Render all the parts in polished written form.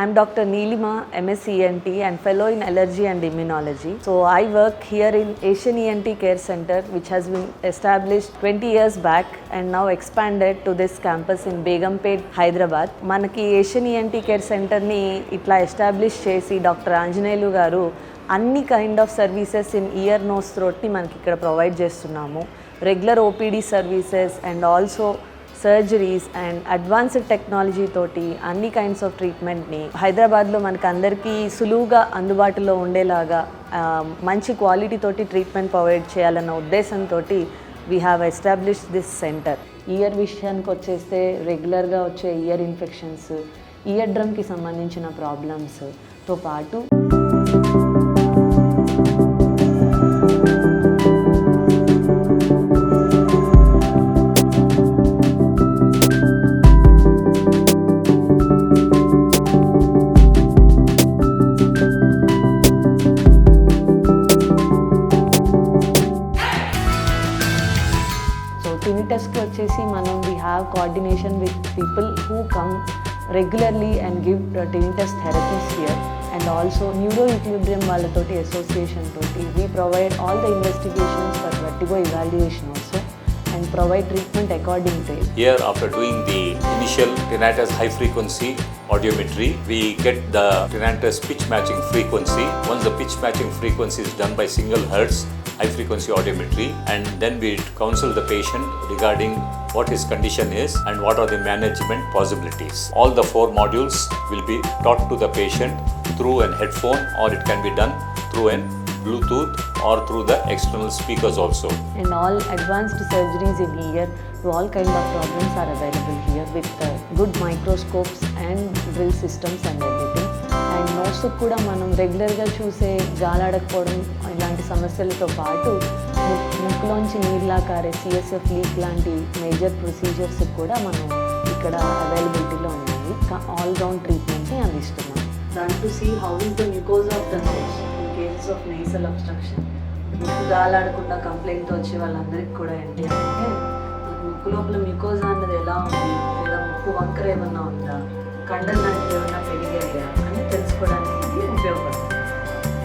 I'm Dr. Neelima, MSc ENT and fellow in allergy and immunology. So I work here in Asian ENT Care Center, which has been established 20 years back and now expanded to this campus in Begumpet, Hyderabad. మనకి Asian ENT care సెంటర్ని ఇట్లా establish చేసి doctor Anjaneyulu garu అన్ని kind of services in ear nose థ్రోట్ని మనకి ఇక్కడ provide చేస్తున్నాము. Regular OPD services and also surgeries and advanced technology తోటి అన్ని కైండ్స్ ఆఫ్ ట్రీట్మెంట్ని హైదరాబాద్లో మనకు అందరికీ సులువుగా అందుబాటులో ఉండేలాగా మంచి క్వాలిటీ తోటి ట్రీట్మెంట్ ప్రొవైడ్ చేయాలన్న ఉద్దేశంతో we have established this centre. Year విషయానికి వచ్చేస్తే రెగ్యులర్గా వచ్చే ఇయర్ ఇన్ఫెక్షన్స్, ఇయర్ డ్రమ్కి సంబంధించిన ప్రాబ్లమ్స్తో పాటు tinnitusకి వచ్చేసి మనం we have coordination with people who come regularly and give tinnitus therapies here and also neuro equilibrium వాళ్ళతోటి అసోసియేషన్ తోటి we provide all the investigations for vertigo evaluation also and provide treatment according to it. Here, after doing the initial tinnitus high frequency audiometry, we get the tinnitus pitch matching frequency. Once the pitch matching frequency is done by single hertz high frequency audiometry, and then we counsel the patient regarding what his condition is and what are the management possibilities. All the 4 modules will be taught to the patient through an headphone, or it can be done through an Bluetooth or through the external speakers also. And all advanced surgeries in ear to all kind of problems are available here with good microscopes and drill systems and everything. And nose కూడా మనం రెగ్యులర్గా చూసే గాలాడకపోవడం ఇలాంటి సమస్యలతో పాటు ముక్కులోంచి నీళ్ళ కారే CSF leak లాంటి మేజర్ ప్రొసీజర్స్ కూడా మనం ఇక్కడ అవైలబిలిటీలో ఉన్నాయి. ఆల్ రౌండ్ ట్రీట్మెంట్ని అందిస్తున్నాం. దాని to see how is the mucosa of the nose cases of nasal obstruction. ముక్కు గాలాడకుండా కంప్లైంట్తో వచ్చే వాళ్ళందరికీ కూడా ఏంటి అంటే ముక్కు లోపల మ్యూకోజా అన్నది ఎలా ఉంది, లేదా ముక్కు వంకర ఏమన్నా ఉందా, కండలు లాంటివి ఏమన్నా పెరిగాయా అని తెలుసుకోవడానికి ఇది ఉపయోగపడుతుంది.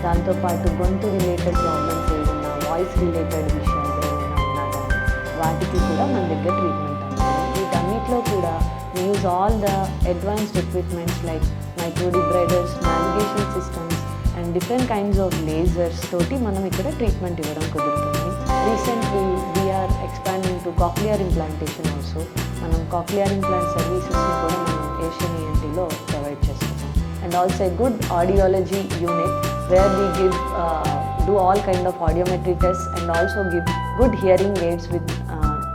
దాంతోపాటు గొంతు రిలేటెడ్ ప్రాబ్లమ్స్ ఏమైనా, వాయిస్ రిలేటెడ్ విషయాలు ఏమైనా ఉన్నా కానీ వాటికి కూడా మన దగ్గర ట్రీట్మెంట్ అవుతుంది. వీటన్నిటిలో కూడా we use all the advanced equipments like microdebrider's, navigation systems and different kinds of lasers తోటి మనం ఇక్కడ ట్రీట్మెంట్ ఇవ్వడం కుదురుతుంది. Recently we are expanding to cochlear implantation also. మనం కాక్లియర్ ఇంప్లాంట్ సర్వీసెస్ని కూడా మనం ఏషియన్ ఈఎన్టీలో ప్రొవైడ్ చేస్తున్నాం. And also a good audiology unit where we give do all kind of audiometry tests and also give good hearing aids with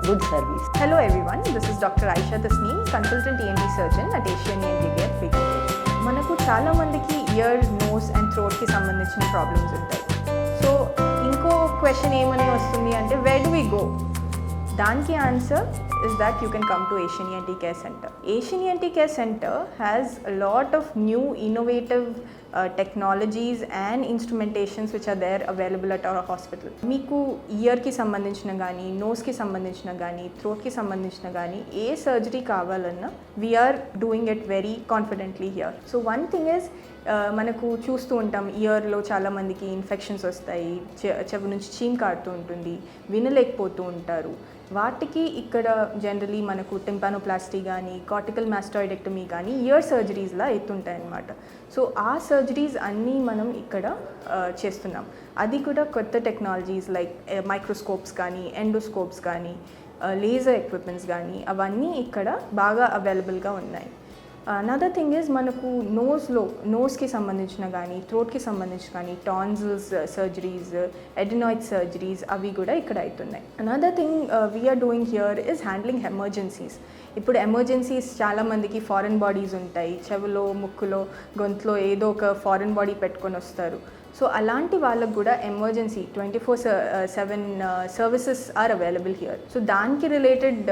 good service. Hello everyone, this is Dr. Aisha Tasneem, consultant ENT surgeon at Asian ENT Care Begumpet. మనకు చాలా మందికి year, nose and థ్రోట్కి సంబంధించిన problems ఉంటాయి. So ఇంకో question ఏమని వస్తుంది అంటే wear do we go? దానికి answer is that you can come to Asian ENT Care Center. Asian ENT Care Center has a lot of new innovative technologies and instrumentations which are there available at our hospital. మీకు ఇయర్కి సంబంధించిన కానీ, నోస్కి సంబంధించిన కానీ, థ్రోట్కి సంబంధించిన కానీ ఏ సర్జరీ కావాలన్నా we are doing it very confidently here. So one thing is మనకు చూస్తూ ఉంటాం ఇయర్లో చాలామందికి ఇన్ఫెక్షన్స్ వస్తాయి, చెవి నుంచి చీమ్ కారుతూ ఉంటుంది, వినలేకపోతూ ఉంటారు. వాటికి ఇక్కడ జనరలీ మనకు టింపానోప్లాస్టీ కానీ, కార్టికల్ మాస్టాయిడెక్టమీ కానీ ఇయర్ సర్జరీస్లా ఎత్తుంటాయి అన్నమాట. సో ఆ సర్జరీస్ అన్నీ మనం ఇక్కడ చేస్తున్నాం. అది కూడా కొత్త టెక్నాలజీస్ లైక్ మైక్రోస్కోప్స్ కానీ, ఎండోస్కోప్స్ కానీ, లేజర్ ఎక్విప్మెంట్స్ కానీ అవన్నీ ఇక్కడ బాగా అవైలబుల్గా ఉన్నాయి. అనదర్ థింగ్ ఈజ్ మనకు నోస్కి సంబంధించిన కానీ, థ్రోట్కి సంబంధించిన కానీ టాన్సిల్స్ సర్జరీస్, ఎడినాయిడ్ సర్జరీస్ అవి కూడా ఇక్కడ అవుతున్నాయి. Another thing we are doing here is handling emergencies. ఇప్పుడు ఎమర్జెన్సీస్ చాలామందికి ఫారెన్ బాడీస్ ఉంటాయి, చెవులో, ముక్కులో, గొంతులో ఏదో ఒక ఫారెన్ బాడీ పెట్టుకొని వస్తారు. సో అలాంటి వాళ్ళకు కూడా emergency 24/7 services are available here. So దానికి రిలేటెడ్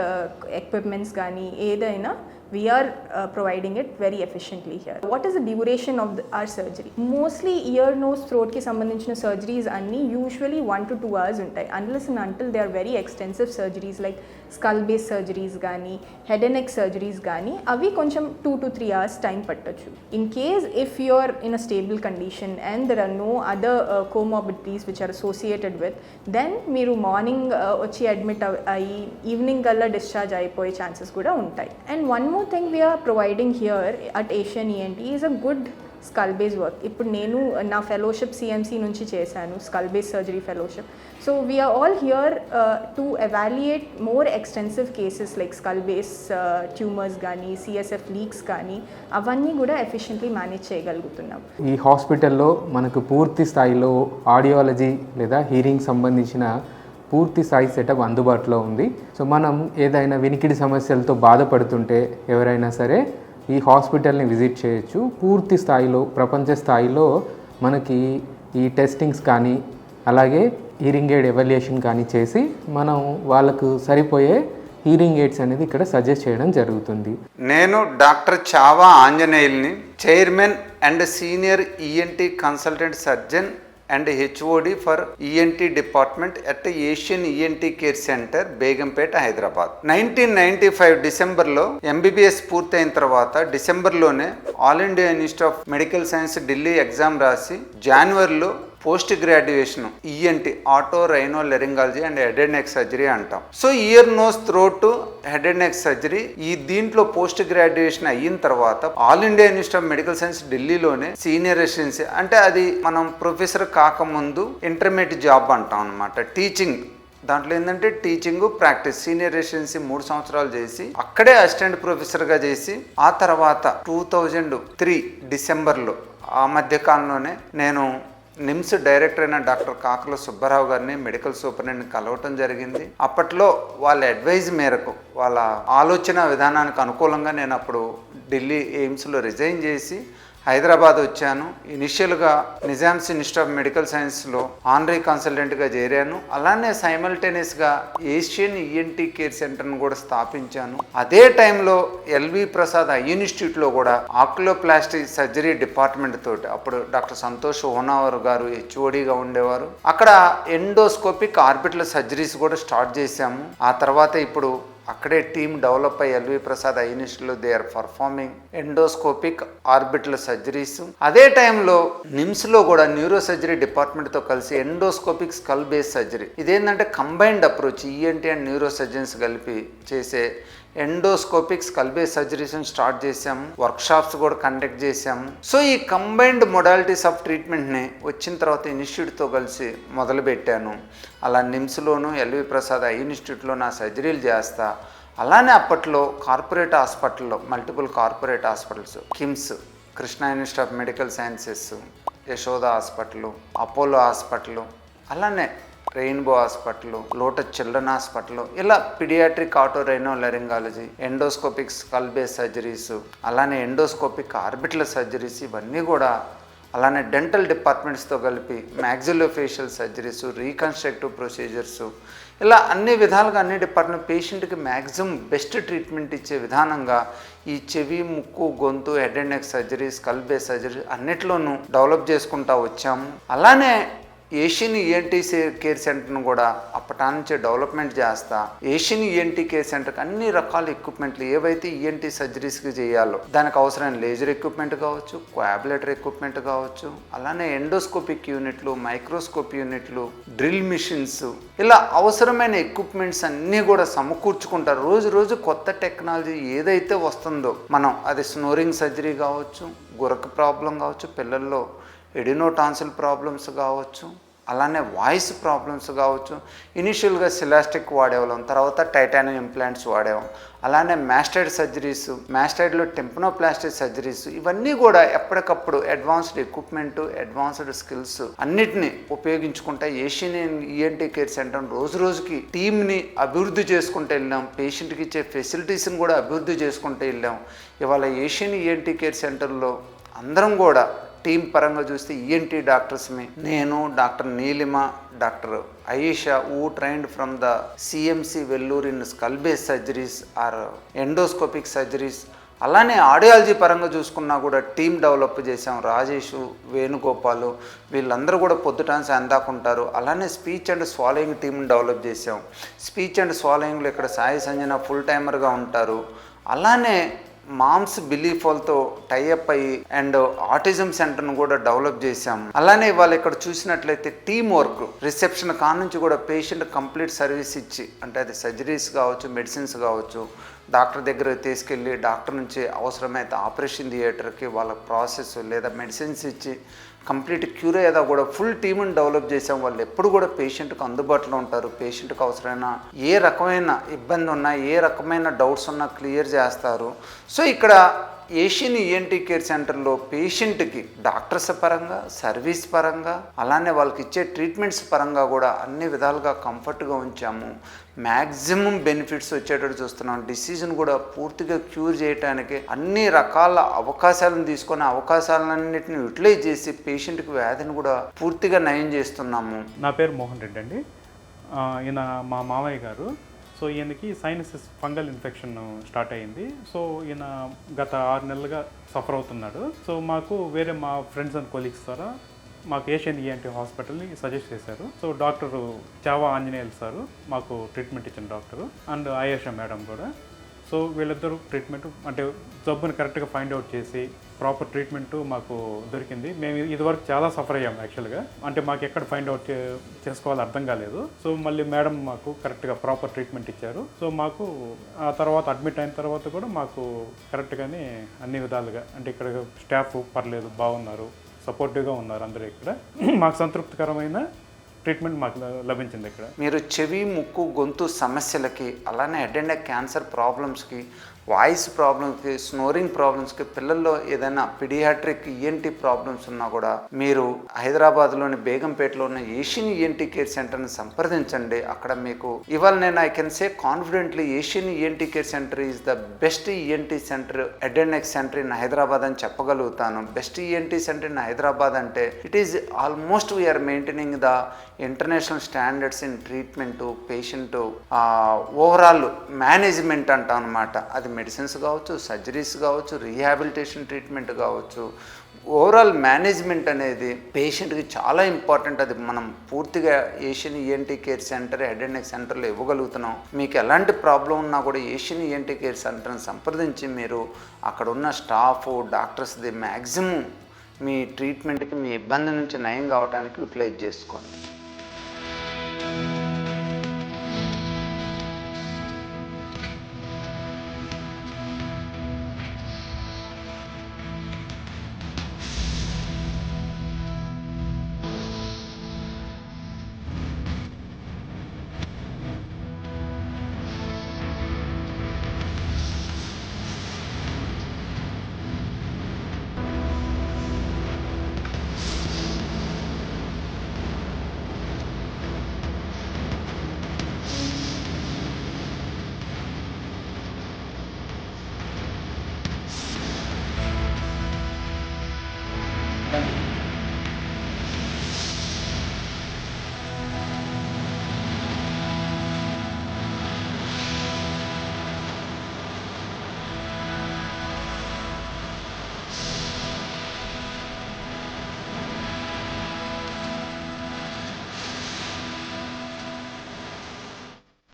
ఎక్విప్మెంట్స్ కానీ ఏదైనా we are providing it very efficiently here. What is the duration of our surgery? Mostly ear, nose, throat ki sambandhinchina surgeries anni usually 1 to 2 hours untai, unless and until they are very extensive surgeries like skull base surgeries gaani, head and neck surgeries gaani, avi koncham 2 to 3 hours time pattachu. In case if you are in a stable condition and there are no other comorbidities which are associated with, then మీరు morning వచ్చి admit అయ్యి evening కల్లా discharge అయిపోయే chances కూడా ఉంటాయి. And one more thing we are providing here at Asian ENT is a good skull base work. ఇప్పుడు నేను నా ఫెలోషిప్ సిఎంసి నుంచి చేశాను, skull base surgery fellowship. So we are all here to evaluate more extensive cases like skull base tumours కానీ CSF leaks కానీ అవన్నీ కూడా efficiently manage చేయగలుగుతున్నాం. ఈ హాస్పిటల్లో మనకు పూర్తి స్థాయిలో ఆడియాలజీ లేదా హీరింగ్ సంబంధించిన పూర్తి స్థాయి సెటప్ అందుబాటులో ఉంది. సో మనం ఏదైనా వినికిడి సమస్యలతో బాధపడుతుంటే ఎవరైనా సరే ఈ హాస్పిటల్ని విజిట్ చేయొచ్చు. పూర్తి స్థాయిలో ప్రపంచ స్థాయిలో మనకి ఈ టెస్టింగ్స్ కానీ అలాగే హీరింగ్ ఎయిడ్ ఎవాల్యుయేషన్ కానీ చేసి మనం వాళ్ళకు సరిపోయే హీరింగ్ ఎయిడ్స్ అనేది ఇక్కడ సజెస్ట్ చేయడం జరుగుతుంది. నేను డాక్టర్ చావా ఆంజనేయుల్ని, chairman and senior ENT consultant surgeon and HOD for ENT department at Asian ENT Care Center, Begumpet, Hyderabad. 1995 డిసెంబర్లో MBBS పూర్తయిన తర్వాత డిసెంబర్లోనే all India institute of medical science Delhi exam రాసి జనవరిలో post graduation ENT otorhinolaryngology and head and neck surgery అంటాం. So ear nose throat head and neck surgery ఈ దీంట్లో post graduation అయిన తర్వాత all India institute of medical science ఢిల్లీలోనే senior residency, అంటే అది మనం ప్రొఫెసర్ కాకముందు ఇంటర్మీడియట్ జాబ్ అంటాం అనమాట. టీచింగ్ దాంట్లో ఏంటంటే టీచింగ్ ప్రాక్టీస్ సీనియర్ రెసిడెన్సీ 3 సంవత్సరాలు చేసి అక్కడే అసిస్టెంట్ ప్రొఫెసర్గా చేసి ఆ తర్వాత 2003 డిసెంబర్లో ఆ మధ్యకాలంలోనే నేను నిమ్స్ డైరెక్టర్ అయిన డాక్టర్ కాకల సుబ్బారావు గారిని మెడికల్ సూపరింటెండెంట్ని కలవటం జరిగింది. అప్పట్లో వాళ్ళ అడ్వైజ్ మేరకు వాళ్ళ ఆలోచన విధానానికి అనుకూలంగా నేను అప్పుడు ఢిల్లీ ఎయిమ్స్లో రిజైన్ చేసి హైదరాబాద్ వచ్చాను. ఇనిషియల్గా నిజామ్స్ ఇన్స్టిట్యూట్ ఆఫ్ మెడికల్ సైన్స్లో ఆనరీ కన్సల్టెంట్గా చేరాను. అలానే సైమల్టేనియస్గా ఏషియన్ ఈఎన్టీ కేర్ సెంటర్ను కూడా స్థాపించాను. అదే టైంలో ఎల్వి ప్రసాద్ ఐ ఇన్స్టిట్యూట్లో కూడా ఆక్యులోప్లాస్టిక్ సర్జరీ డిపార్ట్మెంట్ తోటి అప్పుడు డాక్టర్ సంతోష్ హోనావర్ గారు హెచ్ఓడిగా ఉండేవారు. అక్కడ ఎండోస్కోపిక్ ఆర్బిటల్ సర్జరీస్ కూడా స్టార్ట్ చేశాము. ఆ తర్వాత ఇప్పుడు అక్కడే టీమ్ డెవలప్ అయ్యి ఎల్వి ప్రసాద్ ఐ ఇన్స్టిట్యూట్లో they are performing endoscopic orbital surgeries. అదే టైంలో నిమ్స్లో కూడా న్యూరో సర్జరీ డిపార్ట్మెంట్తో కలిసి ఎండోస్కోపిక్ స్కల్ బేస్ సర్జరీ, ఇదేంటంటే combined approach ENT and neurosurgeons కలిపి చేసే ఎండోస్కోపిక్ స్కల్ బేస్ సర్జరీస్ని స్టార్ట్ చేసాము. వర్క్షాప్స్ కూడా కండక్ట్ చేసాము. సో ఈ కంబైన్డ్ మొడాలిటీస్ ఆఫ్ ట్రీట్మెంట్ని వచ్చిన తర్వాత ఇన్స్టిట్యూట్తో కలిసి మొదలుపెట్టాను. అలా నిమ్స్లోను ఎల్వి ప్రసాద్ ఐ ఇన్స్టిట్యూట్లో నా సర్జరీలు చేస్తా. అలానే అప్పట్లో కార్పొరేట్ హాస్పిటల్లో multiple corporate hospitals KIMS, Krishna institute of medical sciences, Yashoda hospital, Apollo hospital, అలానే Rainbow hospital, Lotus children hospital, ఇలా paediatric otorhinolaryngology, endoscopic skull base surgeries, అలానే ఎండోస్కోపిక్ ఆర్బిటల్ సర్జరీస్, ఇవన్నీ కూడా అలానే డెంటల్ డిపార్ట్మెంట్స్తో కలిపి మ్యాక్సిలోఫేషియల్ సర్జరీస్, రీకన్స్ట్రక్టివ్ ప్రొసీజర్స్, ఇలా అన్ని విధాలుగా అన్ని డిపార్ట్మెంట్ పేషెంట్కి మ్యాక్సిమం బెస్ట్ ట్రీట్మెంట్ ఇచ్చే విధానంగా ఈ చెవి, ముక్కు, గొంతు, head and neck surgery, skull base surgery అన్నిట్లోనూ డెవలప్ చేసుకుంటూ వచ్చాము. అలానే ఏషియన్ ఈఎన్టీ కేర్ సెంటర్ను కూడా అప్పటి నుంచి డెవలప్మెంట్ చేస్తా ఏషియన్ ఈఎన్టీ కేర్ సెంటర్కి అన్ని రకాల ఎక్విప్మెంట్లు ఏవైతే ఈఎన్టీ సర్జరీస్కి చేయాలో దానికి అవసరమైన లేజర్ ఎక్విప్మెంట్ కావచ్చు, కోయాబులేటరీ ఎక్విప్మెంట్ కావచ్చు, అలానే ఎండోస్కోపిక్ యూనిట్లు, మైక్రోస్కోప్ యూనిట్లు, డ్రిల్ మిషన్స్, ఇలా అవసరమైన ఎక్విప్మెంట్స్ అన్నీ కూడా సమకూర్చుకుంటారు. రోజు రోజు కొత్త టెక్నాలజీ ఏదైతే వస్తుందో మనం అది స్నోరింగ్ సర్జరీ కావచ్చు, గురక ప్రాబ్లం కావచ్చు, పిల్లల్లో ఎడినోటాన్సిల్ ప్రాబ్లమ్స్ కావచ్చు, అలానే వాయిస్ ప్రాబ్లమ్స్ కావచ్చు. ఇనిషియల్గా సిలాస్టిక్ వాడేవాళ్ళం, తర్వాత టైటానియం ఇంప్లాంట్స్ వాడేవాం. అలానే మాస్టైడ్ సర్జరీస్, మాస్టైడ్లో టెంపనోప్లాస్టిక్ సర్జరీస్, ఇవన్నీ కూడా ఎప్పటికప్పుడు అడ్వాన్స్డ్ ఎక్విప్మెంట్, అడ్వాన్స్డ్ స్కిల్స్ అన్నిటిని ఉపయోగించుకుంటా ఏషియన్ ఈఎన్టీ కేర్ సెంటర్ రోజు రోజుకి టీమ్ని అభివృద్ధి చేసుకుంటూ వెళ్ళాం. పేషెంట్కి ఇచ్చే ఫెసిలిటీస్ని కూడా అభివృద్ధి చేసుకుంటూ వెళ్ళాం. ఇవాళ ఏషియన్ ఈఎన్టీ కేర్ సెంటర్లో అందరం కూడా టీం పరంగా చూస్తే ఈఎన్టీ డాక్టర్స్ని నేను, doctor Neelima, doctor Ayesha, who trained from the CMC Vellore in skull base surgeries or endoscopic surgeries, అలానే ఆడియాలజీ పరంగా చూసుకున్నా కూడా టీం డెవలప్ చేసాం. రాజేష్, వేణుగోపాలు వీళ్ళందరూ కూడా పొద్దుట అందాకుంటారు. అలానే స్పీచ్ అండ్ స్వాలోయింగ్ టీంని డెవలప్ చేసాం. స్పీచ్ అండ్ స్వాలోయింగ్లో ఇక్కడ సాయి సంజన ఫుల్ టైమర్గా ఉంటారు. అలానే మామ్స్ బిలీఫ్ వాళ్ళతో టైఅప్ అయ్యి అండ్ ఆటిజం సెంటర్ను కూడా డెవలప్ చేశాము. అలానే వాళ్ళు ఇక్కడ చూసినట్లయితే టీమ్ వర్క్, రిసెప్షన్ కానుంచి కూడా పేషెంట్ కంప్లీట్ సర్వీస్ ఇచ్చి, అంటే అది సర్జరీస్ కావచ్చు, మెడిసిన్స్ కావచ్చు, డాక్టర్ దగ్గర తీసుకెళ్ళి డాక్టర్ నుంచి అవసరమైతే ఆపరేషన్ థియేటర్కి వాళ్ళ ప్రాసెస్ లేదా మెడిసిన్స్ ఇచ్చి కంప్లీట్ క్యూర్ అయ్యేదా కూడా ఫుల్ టీమ్ని డెవలప్ చేసాం. వాళ్ళు ఎప్పుడు కూడా పేషెంట్కి అందుబాటులో ఉంటారు. పేషెంట్కి అవసరమైన ఏ రకమైన ఇబ్బంది ఉన్నా, ఏ రకమైన డౌట్స్ ఉన్నా క్లియర్ చేస్తారు. సో ఇక్కడ ఏషియన్ ఈఎన్టీ కేర్ సెంటర్లో పేషెంట్కి డాక్టర్స్ పరంగా, సర్వీస్ పరంగా, అలానే వాళ్ళకి ఇచ్చే ట్రీట్మెంట్స్ పరంగా కూడా అన్ని విధాలుగా కంఫర్ట్గా ఉంచాము. మ్యాక్సిమం బెనిఫిట్స్ వచ్చేటట్టు చూస్తున్నాం. డిసీజ్ను కూడా పూర్తిగా క్యూర్ చేయడానికి అన్ని రకాల అవకాశాలను తీసుకొని అవకాశాలన్నింటినీ యూటిలైజ్ చేసి పేషెంట్కి వ్యాధిని కూడా పూర్తిగా నయం చేస్తున్నాము. నా పేరు మోహన్ రెడ్డి అండి. ఈయన మా మామయ్య గారు. సో ఈయనకి సైనసిస్ ఫంగల్ ఇన్ఫెక్షన్ స్టార్ట్ అయ్యింది. సో ఈయన గత 6 నెలలుగా సఫర్ అవుతున్నాడు. సో మాకు వేరే మా ఫ్రెండ్స్ అండ్ కొలీగ్స్ ద్వారా మాకు ఏషియన్ ఈఎన్టీ హాస్పిటల్ని సజెస్ట్ చేశారు. So doctor Chhaava Anjaneyulu sir మాకు ట్రీట్మెంట్ ఇచ్చిన డాక్టరు, అండ్ ఆయేషా మేడం కూడా. సో వీళ్ళిద్దరూ ట్రీట్మెంట్ అంటే జబ్బుని కరెక్ట్గా ఫైండ్ అవుట్ చేసి ప్రాపర్ ట్రీట్మెంట్ మాకు దొరికింది. మేము ఇదివరకు చాలా సఫర్ అయ్యాం యాక్చువల్గా. అంటే మాకు ఎక్కడ ఫైండ్ అవుట్ చేసుకోవాలో అర్థం కాలేదు. సో మళ్ళీ మేడం మాకు కరెక్ట్గా ప్రాపర్ ట్రీట్మెంట్ ఇచ్చారు. సో మాకు ఆ తర్వాత అడ్మిట్ అయిన తర్వాత కూడా మాకు కరెక్ట్గానే అన్ని విధాలుగా, అంటే ఇక్కడ స్టాఫ్ పర్లేదు, బాగున్నారు, సపోర్టివ్గా ఉన్నారు అందరూ. ఇక్కడ మాకు సంతృప్తికరమైన ట్రీట్మెంట్ మాకు లభించింది. ఇక్కడ మీరు చెవి, ముక్కు, గొంతు సమస్యలకి, అలానే హెడ్ అండ్ నెక్ క్యాన్సర్ ప్రాబ్లమ్స్కి, వాయిస్ ప్రాబ్లమ్స్కి, స్నోరింగ్ ప్రాబ్లమ్స్కి, పిల్లల్లో ఏదైనా పిడియాట్రిక్ ఈఎన్టీ ప్రాబ్లమ్స్ ఉన్నా కూడా మీరు హైదరాబాద్లోని బేగంపేటలో ఉన్న ఏషియన్ ఈఎన్టీ కేర్ సెంటర్ని సంప్రదించండి. అక్కడ మీకు ఇవాళ నేను ఐ కెన్ సే కాన్ఫిడెంట్లీ Asian ENT care centre is the best ENT centre, head and neck centre in Hyderabad అని చెప్పగలుగుతాను. Best ENT centre in Hyderabad అంటే it is almost we're maintaining the international standards in treatment, patient overall management అంటాం అనమాట. అది medicines కావచ్చు, surgeries కావచ్చు, rehabilitation treatment కావచ్చు, overall management అనేది పేషెంట్కి చాలా ఇంపార్టెంట్. అది మనం పూర్తిగా Asian ENT care centre, head and neck సెంటర్లో ఇవ్వగలుగుతున్నాం. మీకు ఎలాంటి ప్రాబ్లం ఉన్నా కూడా ఏషియన్ ఈఎన్టీ కేర్ సెంటర్ని సంప్రదించి మీరు అక్కడ ఉన్న స్టాఫ్, డాక్టర్స్ది మ్యాక్సిమం మీ ట్రీట్మెంట్కి, మీ ఇబ్బంది నుంచి నయం కావడానికి యూటిలైజ్ చేసుకోండి.